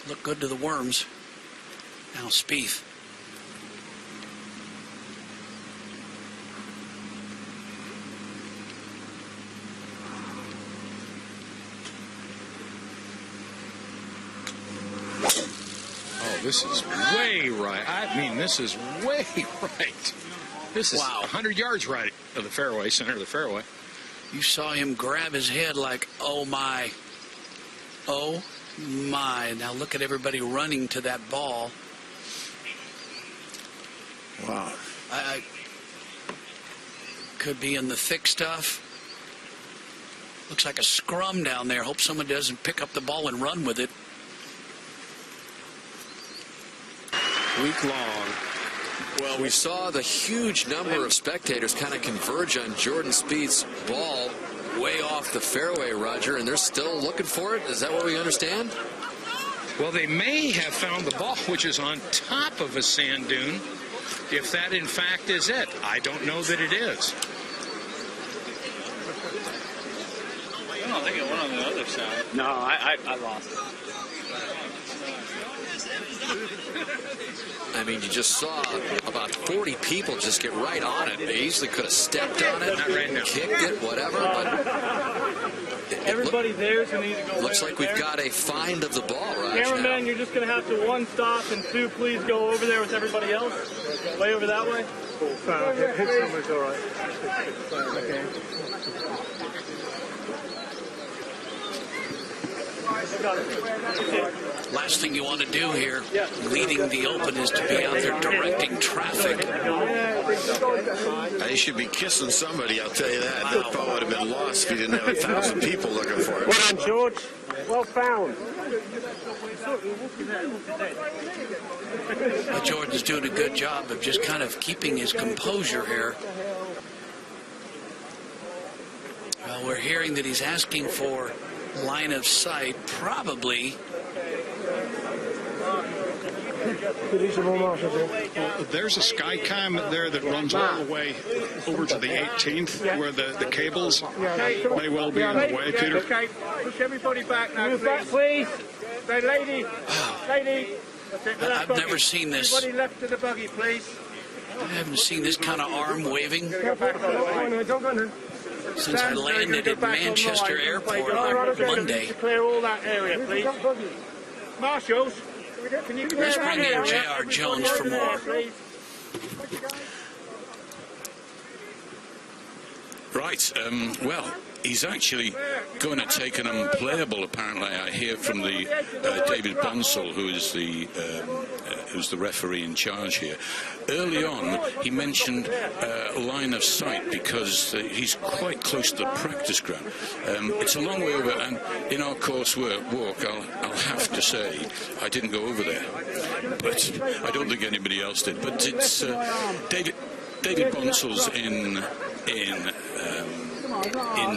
Look good to the worms. Now Spieth. This is way right. I mean, this is way right. This is 100 yards right of the fairway, center of the fairway. You saw him grab his head like, oh my. Oh my. Now look at everybody running to that ball. Wow. I could be in the thick stuff. Looks like a scrum down there. Hope someone doesn't pick up the ball and run with it. Week long. Well, we saw the huge number of spectators kind of converge on Jordan Spieth's ball way off the fairway, Roger, and they're still looking for it. Is that what we understand? Well, they may have found the ball, which is on top of a sand dune, if that in fact is it. I don't know that it is. No, I think it went on the other side. No, I lost it. I mean, you just saw about 40 people just get right on it. They easily could have stepped on it, kicked it, whatever. But everybody there's going to need to go. Looks like we've got a find of the ball, right? Cameraman, you're just going to have to one stop, and two, please go over there with everybody else. Way over that way. Hit somewhere's all right. Okay. Last thing you want to do here, leading the Open, is to be out there directing traffic. He should be kissing somebody, I'll tell you that. That ball would have been lost if he didn't have 1,000 people looking for it. Well done, George. Well found. But Jordan's doing a good job of just kind of keeping his composure here. Well, we're hearing that he's asking for line of sight, probably. There's a sky cam there that runs all the way over to the 18th, where the cables may well be in the way, Peter. Okay, push everybody back now, please. Back, please. Say, lady. Lady. I've never seen this. Everybody left to the buggy, please. I haven't seen this kind of arm waving since I landed at Manchester Airport on Monday. Clear all that area, please. Marshals, can you Let's bring in J.R. Jones for more. Right, well, he's actually going to take an unplayable, apparently. I hear from the David Bonsall, who's the referee in charge here. Early on, he mentioned line of sight because he's quite close to the practice ground. It's a long way over, and in our course walk, I'll have to say, I didn't go over there, but I don't think anybody else did. But it's David Bonsall's in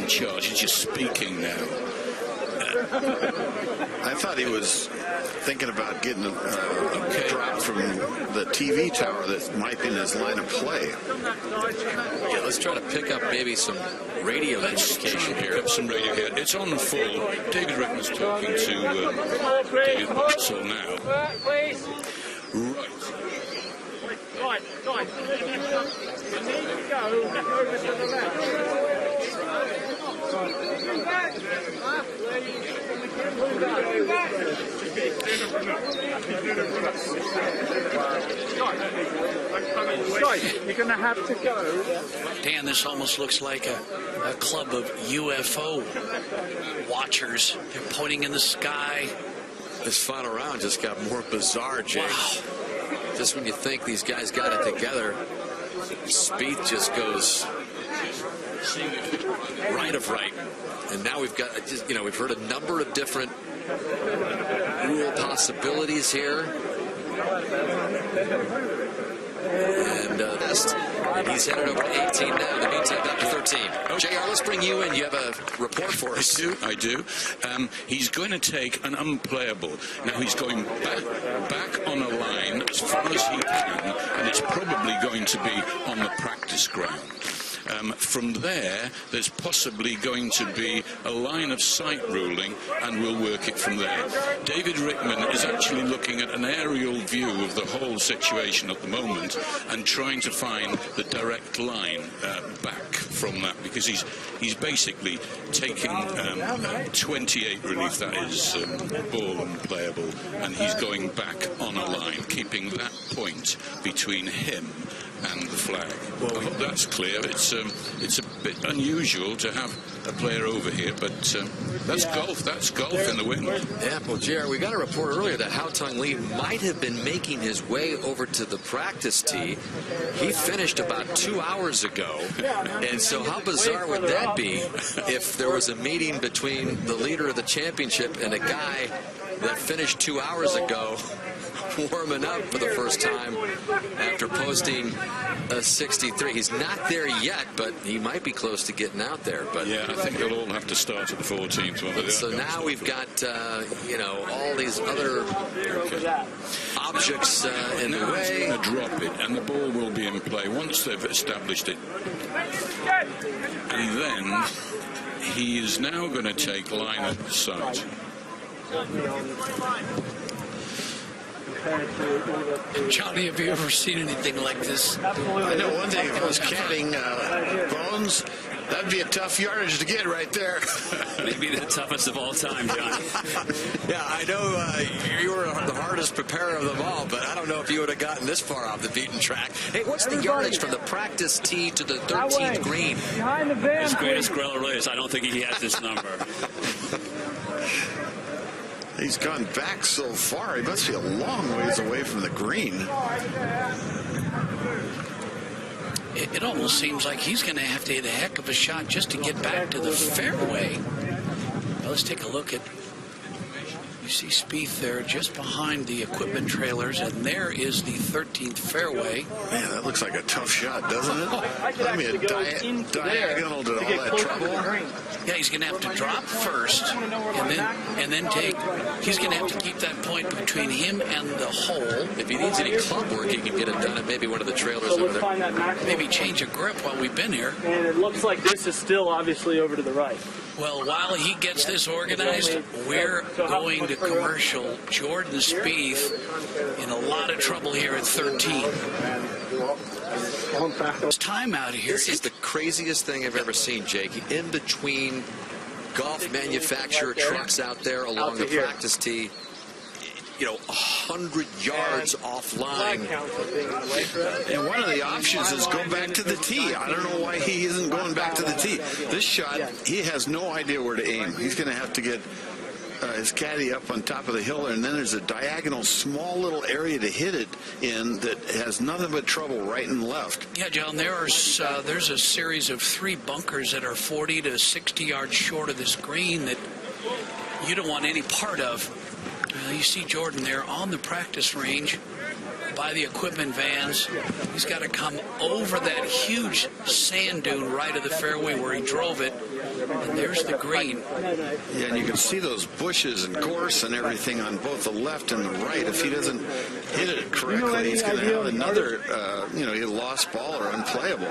charge. He's just speaking now. I thought he was thinking about getting a drop from the TV tower that might be in his line of play. Yeah, let's try to pick up maybe some radio communication here. Pick up some radio here. It's on the full. David Rickman's talking to David Bonsall now. Right, guys. You need to go over to the left. You're going to have to go. Dan, this almost looks like a club of UFO watchers. They're pointing in the sky. This final round just got more bizarre, Jake. Wow. Just when you think these guys got it together, Spieth just goes right of right. And now we've got, we've heard a number of different rule possibilities here. And he's headed over to 18 now. In the meantime, down to 13. JR, let's bring you in. You have a report for us. I do. He's going to take an unplayable. Now he's going back on a line as far as he can, and it's probably going to be on the practice ground. From there, there's possibly going to be a line of sight ruling, and we'll work it from there. David Rickman is actually looking at an aerial view of the whole situation at the moment and trying to find the direct line back from that, because he's basically taking 28 relief, that is ball unplayable, and he's going back on a line, keeping that point between him and the flag. Well, I hope that's clear. It's a bit unusual to have a player over here, but that's golf. That's golf in the wind. Yeah, well, JR, we got a report earlier that Hao Tung Lee might have been making his way over to the practice tee. He finished about 2 hours ago, and so how bizarre would that be if there was a meeting between the leader of the championship and a guy that finished 2 hours ago warming up for the first time after posting a 63. He's not there yet, but he might be close to getting out there. But yeah, I think they'll all have to start at the 14th. So now we've got all these other objects in the way. Going to drop it, and the ball will be in play once they've established it. And then he is now going to take line of sight. Johnny, have you ever seen anything like this? I know one thing, if I was caddying Bones, that'd be a tough yardage to get right there. Maybe the toughest of all time, Johnny. Yeah, I know you were the hardest preparer of them all, but I don't know if you would have gotten this far off the beaten track. Hey, what's the yardage from the practice tee to the 13th green? Behind the van, As great as Grella is, I don't think he has this number. He's gone back so far. He must be a long ways away from the green. It almost seems like he's going to have to hit a heck of a shot just to get back to the fairway. Well, let's take a look at. You see Spieth there just behind the equipment trailers, and there is the 13th fairway. Man, that looks like a tough shot, doesn't it? I mean, a diagonal to all that trouble. Yeah, he's going to have to drop first, and then take. He's going to have to keep that point between him and the hole. If he needs any club work, he can get it done at maybe one of the trailers over there. Maybe change a grip while we've been here. And it looks like this is still obviously over to the right. Well, while he gets this organized, we're going to commercial. Jordan Spieth in a lot of trouble here at 13. It's time out here. This is the craziest thing I've ever seen, Jake. In between golf manufacturer trucks out there along the practice tee, 100 yards offline. And one of the options is go back to the tee. I don't know why he isn't going back to the tee. This shot, he has no idea where to aim. He's going to have to get his caddy up on top of the hill, and then there's a diagonal small little area to hit it in that has nothing but trouble right and left. Yeah, John, there's a series of 3 bunkers that are 40 to 60 yards short of this green that you don't want any part of. You see Jordan there on the practice range by the equipment vans. He's got to come over that huge sand dune right of the fairway where he drove it. And there's the green. Yeah, and you can see those bushes and gorse and everything on both the left and the right. If he doesn't hit it correctly, he's going to have another, a lost ball or unplayable.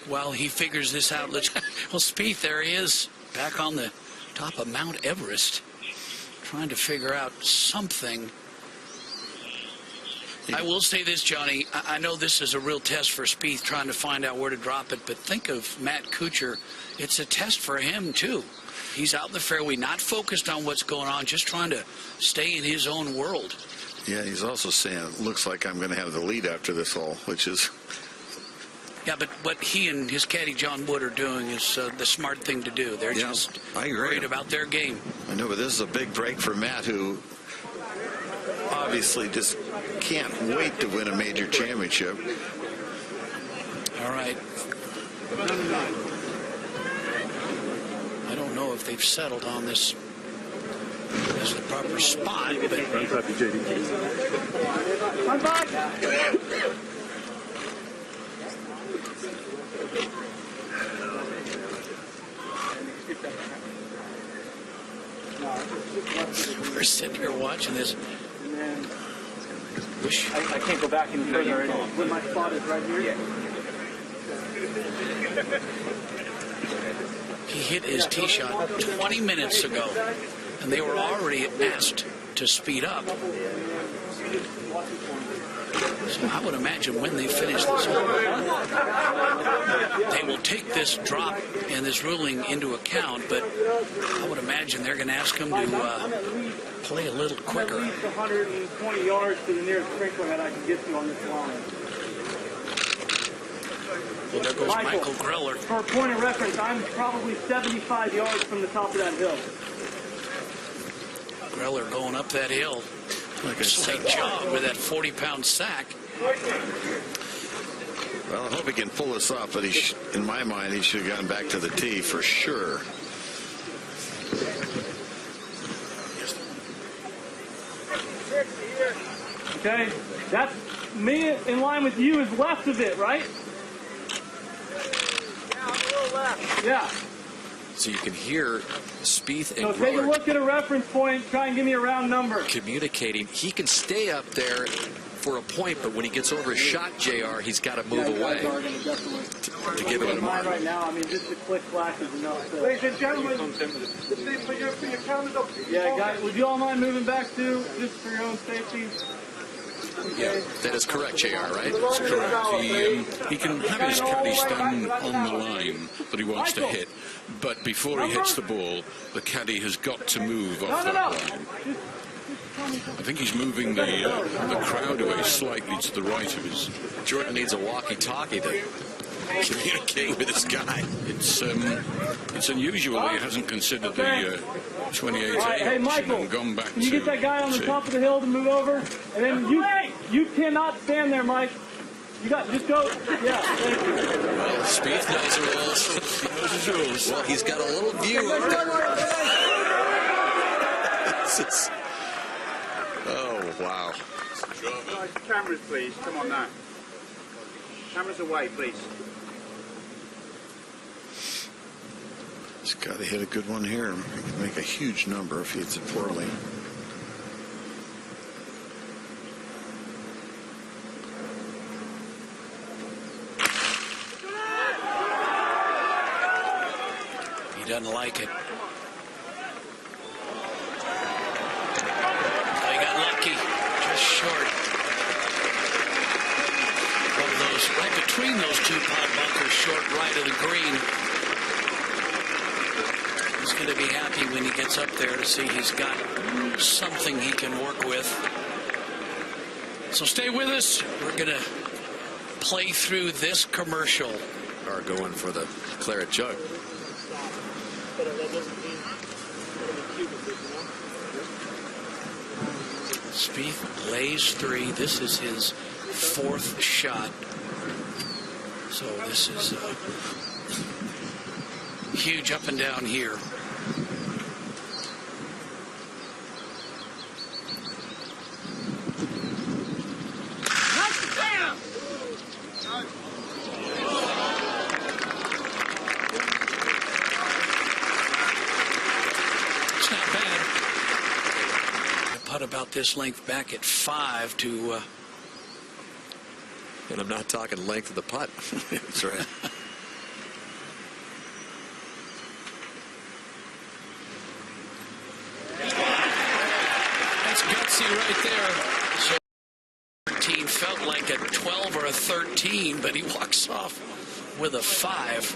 Well, he figures this out. Well, Spieth, there he is, back on the top of Mount Everest, trying to figure out something. I will say this, Johnny. I know this is a real test for Spieth, trying to find out where to drop it, but think of Matt Kuchar. It's a test for him, too. He's out in the fairway, not focused on what's going on, just trying to stay in his own world. Yeah, he's also saying, it looks like I'm going to have the lead after this hole, which is... Yeah, but what he and his caddy John Wood are doing is the smart thing to do. They're just worried about their game. I know, but this is a big break for Matt, who obviously just can't wait to win a major championship. All right. I don't know if they've settled on this as the proper spot, but... I'm back. We're sitting here watching this. I can't go back any further. My spot is right here. He hit his tee shot 20 minutes ago, and they were already asked to speed up. So I would imagine when they finish this hole, they will take this drop and this ruling into account, but I would imagine they're going to ask him to play a little quicker. At least 120 yards to the nearest sprinkler head I can get to on this line. Well, there goes Michael Greller. For a point of reference, I'm probably 75 yards from the top of that hill. Greller going up that hill. Like a slight jog with that 40-pound sack. Well, I hope he can pull this off, but in my mind, he should have gone back to the tee for sure. Okay, that's me in line with you is left of it, right? Yeah, I'm a little left. Yeah. So you can hear Spieth and So take a Greller look at a reference point. Try and give me a round number. communicating. He can stay up there for a point, but when he gets over his shot, JR, he's got to move away to give it a mark. Right now, I mean, just a quick flash is enough. Ladies and gentlemen, please put your cameras up. Yeah, guys, would you all mind moving back too, just for your own safety? Yeah, that is correct, JR, right? That's correct. He can have his caddy stand on the line that he wants to hit, but before he hits the ball, the caddy has got to move off that line. I think he's moving the crowd away slightly to the right of his. Jordan needs a walkie-talkie to communicate with this guy. It's unusual he hasn't considered the 28 Hey, Michael, and gone back can you to get that guy on the top of the hill to move over? And then you cannot stand there, Mike. You got just go. Yeah, thank you. Well, Spieth knows the rules. He knows his rules. Well, he's got a little view of it. Oh, wow. Cameras, please. Come on now. Cameras away, please. He's got to hit a good one here. He can make a huge number if he hits it poorly. He doesn't like it. He got lucky, just short of those, right between those two pot bunkers, short right of the green. He's going to be happy when he gets up there to see he's got something he can work with. So stay with us. We're going to play through this commercial. Are going for the claret jug. Spieth lays 3. This is his 4th shot. So this is huge up and down here. It's not bad. I putt about this length back at 5 to. And I'm not talking length of the putt. That's right. That's gutsy right there. So 13 felt like a 12 or a 13, but he walks off with a 5.